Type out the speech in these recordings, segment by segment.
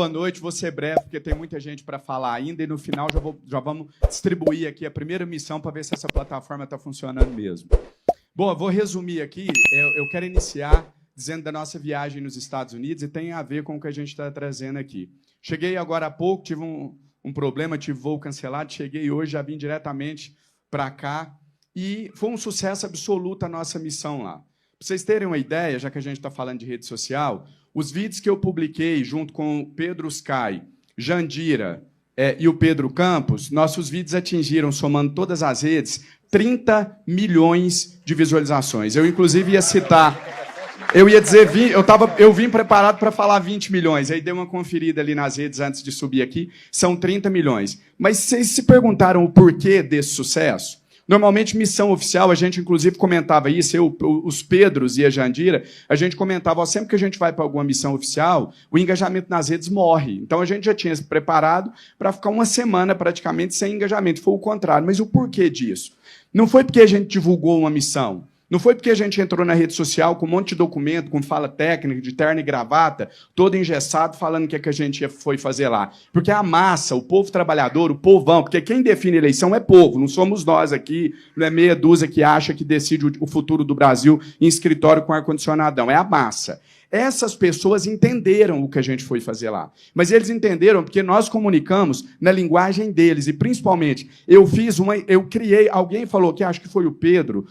Boa noite, vou ser breve, porque tem muita gente para falar ainda, e no final já vamos distribuir aqui a primeira missão para ver se essa plataforma está funcionando mesmo. Bom, eu vou resumir aqui, eu quero iniciar dizendo da nossa viagem nos Estados Unidos, e tem a ver com o que a gente está trazendo aqui. Cheguei agora há pouco, tive um problema, tive voo cancelado, cheguei hoje, já vim diretamente para cá, e foi um sucesso absoluto a nossa missão lá. Para vocês terem uma ideia, já que a gente está falando de rede social, os vídeos que eu publiquei junto com o Pedro Sky, Jandira e o Pedro Campos, nossos vídeos atingiram, somando todas as redes, 30 milhões de visualizações. Eu, inclusive, ia citar... Eu ia dizer, eu vim preparado para falar 20 milhões, aí dei uma conferida ali nas redes antes de subir aqui, são 30 milhões. Mas vocês se perguntaram o porquê desse sucesso? Normalmente, missão oficial, a gente inclusive comentava isso, os Pedros e a Jandira, a gente comentava, sempre que a gente vai para alguma missão oficial, o engajamento nas redes morre. Então, a gente já tinha se preparado para ficar uma semana praticamente sem engajamento. Foi o contrário. Mas o porquê disso? Não foi porque a gente divulgou uma missão. Não foi porque a gente entrou na rede social com um monte de documento, com fala técnica, de terno e gravata, todo engessado, falando o que a gente foi fazer lá. Porque a massa, o povo trabalhador, o povão, porque quem define a eleição é povo, não somos nós aqui, não é meia dúzia que acha que decide o futuro do Brasil em escritório com ar-condicionadão, é a massa. Essas pessoas entenderam o que a gente foi fazer lá. Mas eles entenderam porque nós comunicamos na linguagem deles. E, principalmente, eu criei... Alguém falou, que acho que foi o Pedro,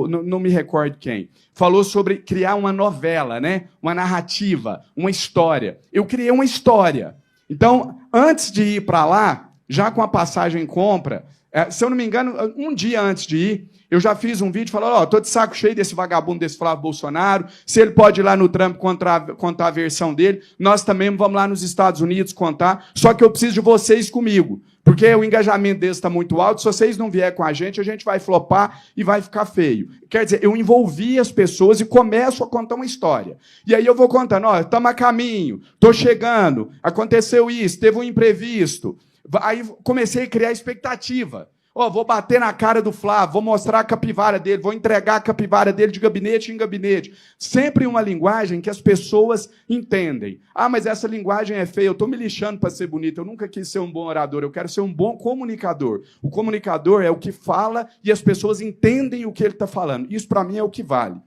não me recordo quem, falou sobre criar uma novela, né? Uma narrativa, uma história. Eu criei uma história. Então, antes de ir para lá, já com a passagem em compra, se eu não me engano, um dia antes de ir, eu já fiz um vídeo falando, estou de saco cheio desse vagabundo, desse Flávio Bolsonaro, se ele pode ir lá no Trump contar a versão dele, nós também vamos lá nos Estados Unidos contar, só que eu preciso de vocês comigo, porque o engajamento desse está muito alto, se vocês não vier com a gente vai flopar e vai ficar feio. Quer dizer, eu envolvi as pessoas e começo a contar uma história. E aí eu vou contando, estamos a caminho, estou chegando, aconteceu isso, teve um imprevisto. Aí comecei a criar expectativa. Vou bater na cara do Flávio, vou mostrar a capivara dele, vou entregar a capivara dele de gabinete em gabinete. Sempre uma linguagem que as pessoas entendem. Mas essa linguagem é feia, eu estou me lixando para ser bonito, eu nunca quis ser um bom orador, eu quero ser um bom comunicador. O comunicador é o que fala e as pessoas entendem o que ele está falando. Isso, para mim, é o que vale.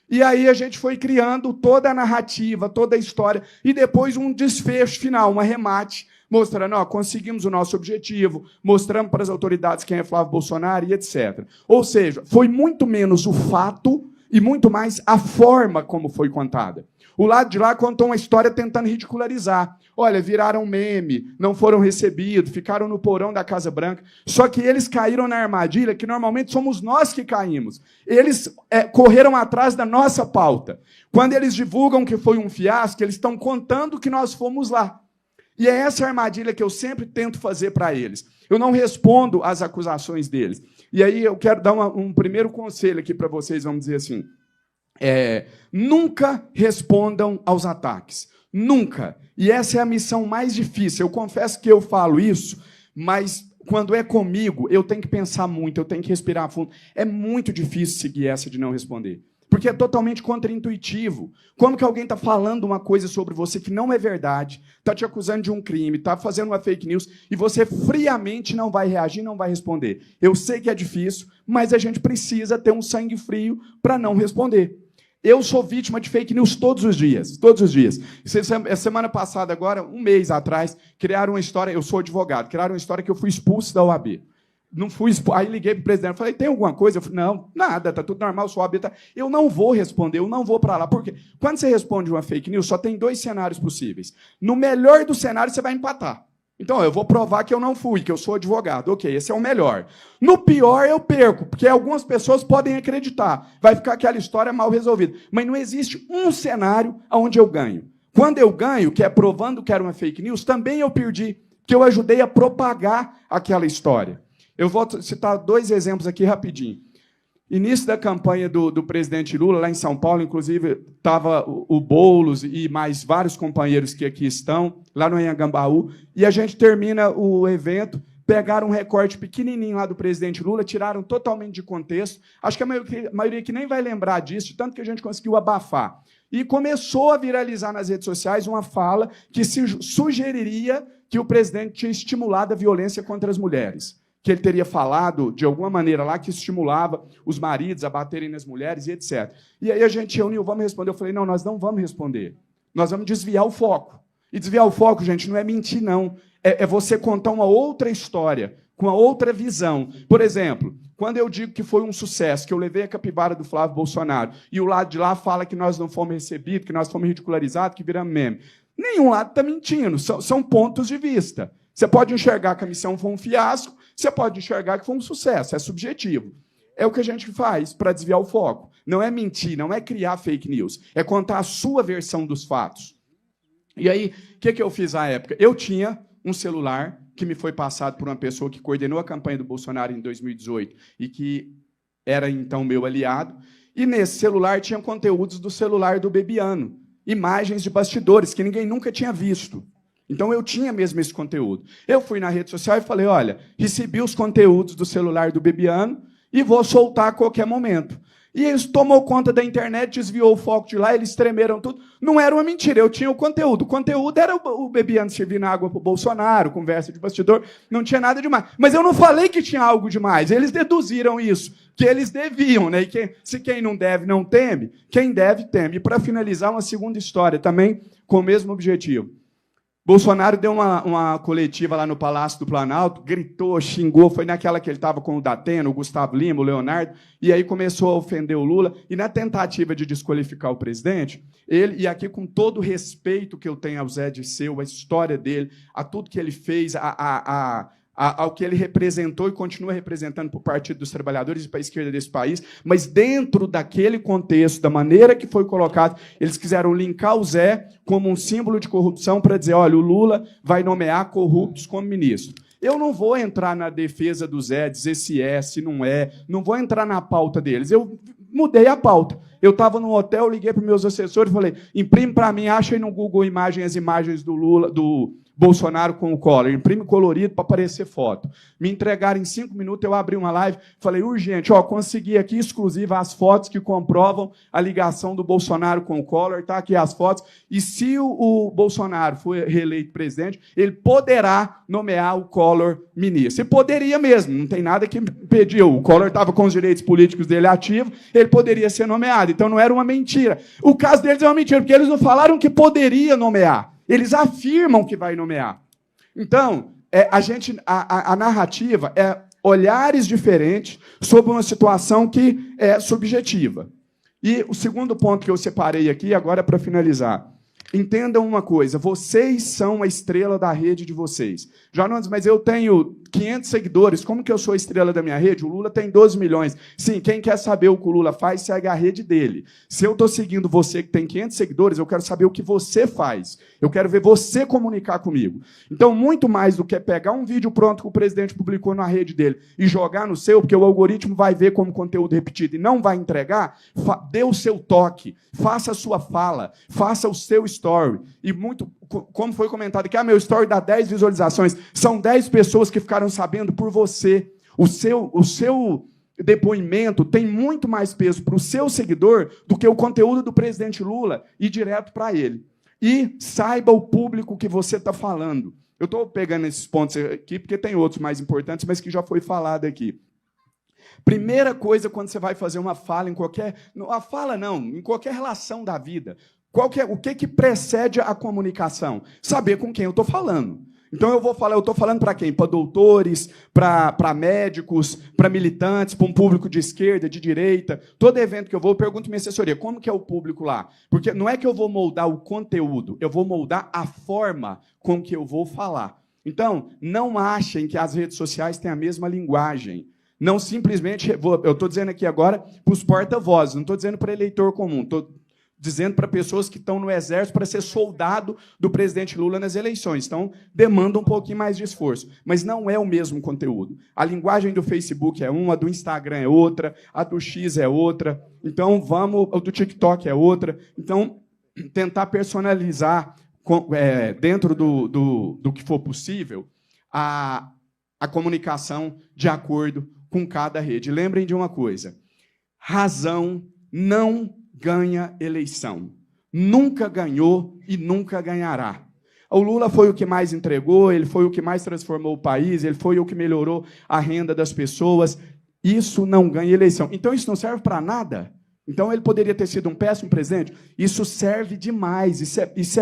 E aí a gente foi criando toda a narrativa, toda a história, e depois um desfecho final, um arremate, mostrando, conseguimos o nosso objetivo, mostramos para as autoridades quem é Flávio Bolsonaro e etc. Ou seja, foi muito menos o fato e muito mais a forma como foi contada. O lado de lá contou uma história tentando ridicularizar. Olha, viraram meme, não foram recebidos, ficaram no porão da Casa Branca. Só que eles caíram na armadilha que normalmente somos nós que caímos. Eles correram atrás da nossa pauta. Quando eles divulgam que foi um fiasco, eles estão contando que nós fomos lá. E é essa armadilha que eu sempre tento fazer para eles. Eu não respondo às acusações deles. E aí eu quero dar um primeiro conselho aqui para vocês, vamos dizer assim. Nunca respondam aos ataques. Nunca. E essa é a missão mais difícil. Eu confesso que eu falo isso, mas quando é comigo, eu tenho que pensar muito, eu tenho que respirar fundo. É muito difícil seguir essa de não responder. Porque é totalmente contraintuitivo. Como que alguém está falando uma coisa sobre você que não é verdade, está te acusando de um crime, está fazendo uma fake news, e você friamente não vai reagir, não vai responder? Eu sei que é difícil, mas a gente precisa ter um sangue frio para não responder. Eu sou vítima de fake news todos os dias, todos os dias. Semana passada, agora, um mês atrás, criaram uma história, eu sou advogado, criaram uma história que eu fui expulso da OAB. Não fui expulso. Aí liguei para o presidente, falei, tem alguma coisa? Eu falei, não, nada, está tudo normal, sua OAB tá... Eu não vou responder, eu não vou para lá. Por quê? Quando você responde uma fake news, só tem 2 cenários possíveis. No melhor dos cenários, você vai empatar. Então, eu vou provar que eu não fui, que eu sou advogado. Ok, esse é o melhor. No pior, eu perco, porque algumas pessoas podem acreditar. Vai ficar aquela história mal resolvida. Mas não existe um cenário onde eu ganho. Quando eu ganho, que é provando que era uma fake news, também eu perdi, que eu ajudei a propagar aquela história. Eu vou citar 2 exemplos aqui rapidinho. Início da campanha do presidente Lula, lá em São Paulo, inclusive, estava o Boulos e mais vários companheiros que aqui estão, lá no Anhangambaú, e a gente termina o evento, pegaram um recorte pequenininho lá do presidente Lula, tiraram totalmente de contexto. Acho que a maioria que nem vai lembrar disso, tanto que a gente conseguiu abafar. E começou a viralizar nas redes sociais uma fala que se sugeriria que o presidente tinha estimulado a violência contra as mulheres, que ele teria falado, de alguma maneira lá, que estimulava os maridos a baterem nas mulheres e etc. E aí a gente reuniu, vamos responder. Eu falei, não, nós não vamos responder. Nós vamos desviar o foco. E desviar o foco, gente, não é mentir, não. É você contar uma outra história, com uma outra visão. Por exemplo, quando eu digo que foi um sucesso, que eu levei a capivara do Flávio Bolsonaro, e o lado de lá fala que nós não fomos recebidos, que nós fomos ridicularizados, que viramos meme. Nenhum lado está mentindo, são pontos de vista. Você pode enxergar que a missão foi um fiasco, você pode enxergar que foi um sucesso, é subjetivo. É o que a gente faz para desviar o foco. Não é mentir, não é criar fake news, é contar a sua versão dos fatos. E aí, o que eu fiz à época? Eu tinha um celular que me foi passado por uma pessoa que coordenou a campanha do Bolsonaro em 2018 e que era, então, meu aliado. E nesse celular tinha conteúdos do celular do Bebiano, imagens de bastidores que ninguém nunca tinha visto. Então, eu tinha mesmo esse conteúdo. Eu fui na rede social e falei, olha, recebi os conteúdos do celular do Bebiano e vou soltar a qualquer momento. E isso tomou conta da internet, desviou o foco de lá, eles tremeram tudo. Não era uma mentira, eu tinha o conteúdo. O conteúdo era o Bebiano servindo água para o Bolsonaro, conversa de bastidor, não tinha nada demais. Mas eu não falei que tinha algo demais, eles deduziram isso, que eles deviam, né? E se quem não deve não teme, quem deve teme. E para finalizar, uma segunda história também com o mesmo objetivo. Bolsonaro deu uma coletiva lá no Palácio do Planalto, gritou, xingou, foi naquela que ele estava com o Datena, o Gustavo Lima, o Leonardo, e aí começou a ofender o Lula, e na tentativa de desqualificar o presidente, ele, e aqui com todo o respeito que eu tenho ao Zé Dirceu, a história dele, a tudo que ele fez, ao que ele representou e continua representando para o Partido dos Trabalhadores e para a esquerda desse país, mas dentro daquele contexto, da maneira que foi colocado, eles quiseram linkar o Zé como um símbolo de corrupção para dizer, olha, o Lula vai nomear corruptos como ministro. Eu não vou entrar na defesa do Zé, dizer se é, se não vou entrar na pauta deles. Eu mudei a pauta. Eu estava num hotel, liguei para os meus assessores e falei, imprime para mim, acha aí no Google as imagens do Lula, do Bolsonaro com o Collor, imprime colorido para aparecer foto. Me entregaram em 5 minutos, eu abri uma live, falei, urgente, consegui aqui exclusiva as fotos que comprovam a ligação do Bolsonaro com o Collor, tá aqui as fotos, e se o Bolsonaro for reeleito presidente, ele poderá nomear o Collor ministro. E poderia mesmo, não tem nada que impediu. O Collor estava com os direitos políticos dele ativos, ele poderia ser nomeado, então não era uma mentira. O caso deles é uma mentira, porque eles não falaram que poderia nomear. Eles afirmam que vai nomear. Então, a narrativa é olhares diferentes sobre uma situação que é subjetiva. E o segundo ponto que eu separei aqui, agora para finalizar. Entendam uma coisa, vocês são a estrela da rede de vocês. Jonas, mas eu tenho 500 seguidores, como que eu sou a estrela da minha rede? O Lula tem 12 milhões. Sim, quem quer saber o que o Lula faz, segue a rede dele. Se eu estou seguindo você que tem 500 seguidores, eu quero saber o que você faz. Eu quero ver você comunicar comigo. Então, muito mais do que pegar um vídeo pronto que o presidente publicou na rede dele e jogar no seu, porque o algoritmo vai ver como conteúdo repetido e não vai entregar, dê o seu toque, faça a sua fala, faça o seu story. E muito, como foi comentado aqui, meu story dá 10 visualizações. São 10 pessoas que ficaram sabendo por você. O seu depoimento tem muito mais peso para o seu seguidor do que o conteúdo do presidente Lula ir direto para ele. E saiba o público que você está falando. Eu estou pegando esses pontos aqui porque tem outros mais importantes, mas que já foi falado aqui. Primeira coisa, quando você vai fazer uma fala em qualquer... A fala não, em qualquer relação da vida. O que precede a comunicação? Saber com quem eu estou falando. Então, eu estou falando para quem? Para doutores, para médicos, para militantes, para um público de esquerda, de direita. Todo evento que eu vou, eu pergunto minha assessoria, como que é o público lá? Porque não é que eu vou moldar o conteúdo, eu vou moldar a forma com que eu vou falar. Então, não achem que as redes sociais têm a mesma linguagem. Não simplesmente... Eu estou dizendo aqui agora para os porta-vozes, não estou dizendo para eleitor comum, estou dizendo para pessoas que estão no exército para ser soldado do presidente Lula nas eleições. Então, demanda um pouquinho mais de esforço. Mas não é o mesmo conteúdo. A linguagem do Facebook é uma, a do Instagram é outra, a do X é outra. Então, a do TikTok é outra. Então, tentar personalizar, dentro do que for possível, a comunicação de acordo com cada rede. Lembrem de uma coisa. Razão não ganha eleição. nunca ganhou e nunca ganhará. O Lula foi o que mais entregou, ele foi o que mais transformou o país, ele foi o que melhorou a renda das pessoas. Isso não ganha eleição. Então, isso não serve para nada? Então, ele poderia ter sido um péssimo presidente? Isso serve demais. Isso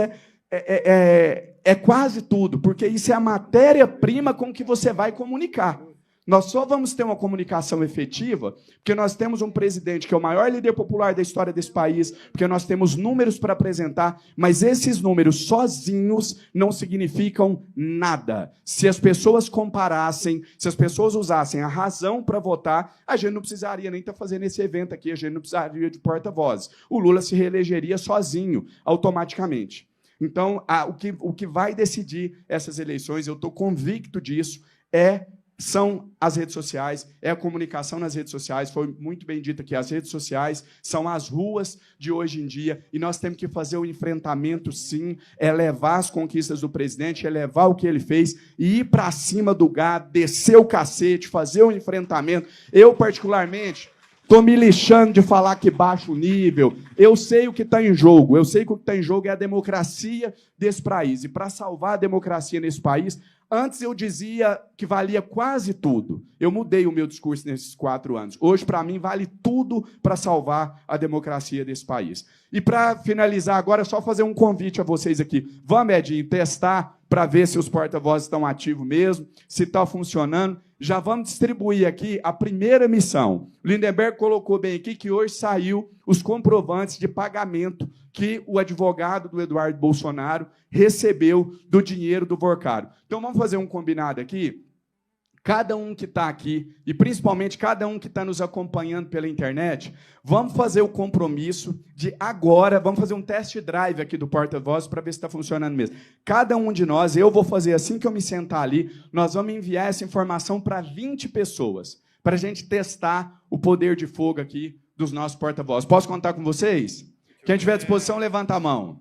é quase tudo, porque isso é a matéria-prima com que você vai comunicar. Nós só vamos ter uma comunicação efetiva porque nós temos um presidente que é o maior líder popular da história desse país, porque nós temos números para apresentar, mas esses números sozinhos não significam nada. Se as pessoas comparassem, se as pessoas usassem a razão para votar, a gente não precisaria nem estar fazendo esse evento aqui, a gente não precisaria de porta-vozes. O Lula se reelegeria sozinho, automaticamente. Então, o que vai decidir essas eleições, eu estou convicto disso, são as redes sociais, é a comunicação nas redes sociais. Foi muito bem dito aqui, as redes sociais são as ruas de hoje em dia, e nós temos que fazer o enfrentamento, sim, levar as conquistas do presidente, levar o que ele fez, e ir para cima do gado, descer o cacete, fazer o enfrentamento. Eu, particularmente, estou me lixando de falar que baixa o nível. Eu sei o que está em jogo. Eu sei que o que está em jogo é a democracia desse país. E para salvar a democracia nesse país, antes eu dizia que valia quase tudo. Eu mudei o meu discurso nesses 4 anos. Hoje, para mim, vale tudo para salvar a democracia desse país. E para finalizar agora, é só fazer um convite a vocês aqui. Vamos, Edinho, testar para ver se os porta-vozes estão ativos mesmo, se está funcionando. Já vamos distribuir aqui a primeira missão. O Lindenberg colocou bem aqui que hoje saiu os comprovantes de pagamento que o advogado do Eduardo Bolsonaro recebeu do dinheiro do Vorcaro. Então, vamos fazer um combinado aqui. Cada um que está aqui, e principalmente cada um que está nos acompanhando pela internet, vamos fazer o compromisso de agora, vamos fazer um test drive aqui do porta-voz para ver se está funcionando mesmo. Cada um de nós, eu vou fazer assim que eu me sentar ali, nós vamos enviar essa informação para 20 pessoas, para a gente testar o poder de fogo aqui dos nossos porta-vozes. Posso contar com vocês? Quem tiver à disposição, levanta a mão.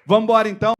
Vamos embora, então.